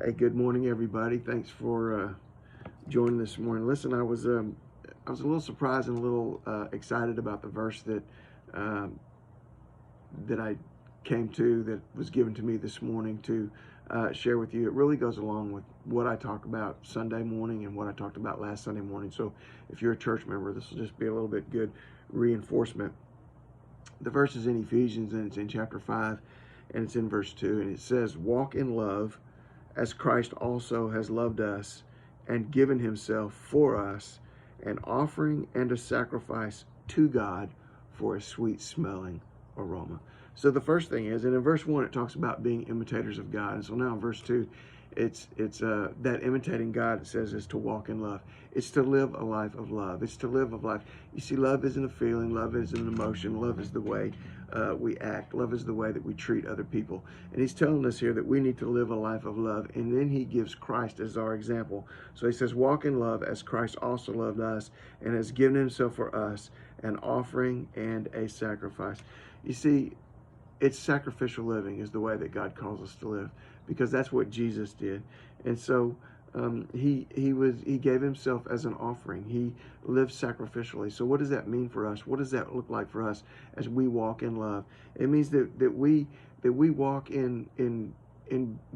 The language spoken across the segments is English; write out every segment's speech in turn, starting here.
Hey, good morning, everybody. Thanks for joining this morning. Listen, I was a little surprised and a little excited about the verse um, that I came to, that was given to me this morning to share with you. It really goes along with what I talk about Sunday morning and what I talked about last Sunday morning. So, if you're a church member, this will just be a little bit good reinforcement. The verse is in Ephesians, and it's in chapter 5, and it's in verse 2, and it says, "Walk in love as Christ also has loved us and given himself for us, an offering and a sacrifice to God for a sweet smelling aroma." So the first thing is, and in verse 1 it talks about being imitators of God, and so now in verse 2 it's that imitating God, it says, is to walk in love. It's to live a life of love. It's to live a life. You see, love isn't a feeling. Love isn't an emotion. Love is the way we act. Love is the way that we treat other people. And he's telling us here that we need to live a life of love. And then he gives Christ as our example. So he says, walk in love as Christ also loved us and has given himself for us, an offering and a sacrifice. You see, it's sacrificial living is the way that God calls us to live, because that's what Jesus did. And so he gave himself as an offering. He lived sacrificially. So what does that mean for us? What does that look like for us as we walk in love? It means that we walk in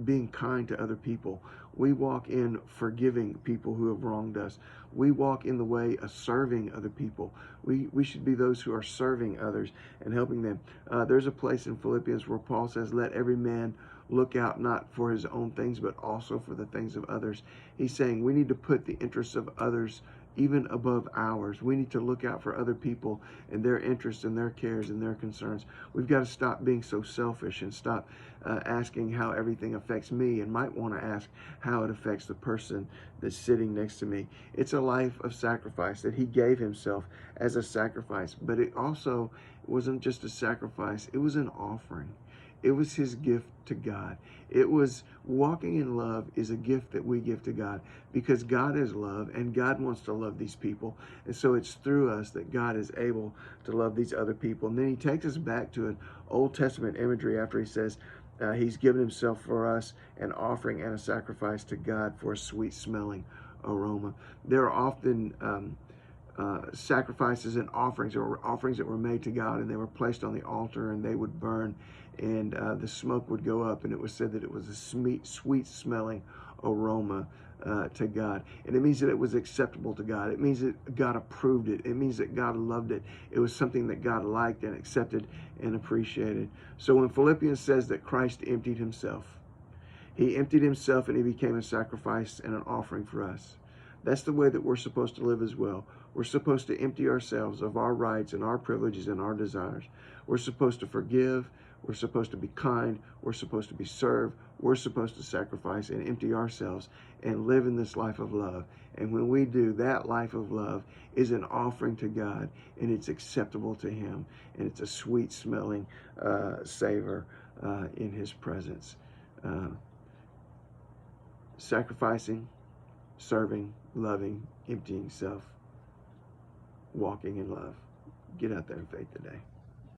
being kind to other people. We walk in forgiving people who have wronged us. We walk in the way of serving other people. We should be those who are serving others and helping them. There's a place in Philippians where Paul says, let every man look out not for his own things, but also for the things of others. He's saying we need to put the interests of others even above ours. We need to look out for other people and their interests and their cares and their concerns. We've got to stop being so selfish and stop asking how everything affects me, and might want to ask how it affects the person that's sitting next to me. It's a life of sacrifice, that he gave himself as a sacrifice, but it also wasn't just a sacrifice, it was an offering. It was his gift to God. It was walking in love is a gift that we give to God, because God is love and God wants to love these people. And so it's through us that God is able to love these other people. And then he takes us back to an Old Testament imagery after he says he's given himself for us, an offering and a sacrifice to God for a sweet smelling aroma. There are often sacrifices and offerings, or offerings that were made to God, and they were placed on the altar, and they would burn, and the smoke would go up, and it was said that it was a sweet smelling aroma to God. And it means that it was acceptable to God. It means that God approved it. It means that God loved it. It was something that God liked and accepted and appreciated. So when Philippians says that Christ emptied himself, he emptied himself and he became a sacrifice and an offering for us. That's the way that we're supposed to live as well. We're supposed to empty ourselves of our rights and our privileges and our desires. We're supposed to forgive. We're supposed to be kind. We're supposed to be served. We're supposed to sacrifice and empty ourselves and live in this life of love. And when we do, that life of love is an offering to God, and it's acceptable to him, and it's a sweet smelling savor in his presence. Sacrificing, serving, loving, emptying self, walking in love. Get out there in faith today.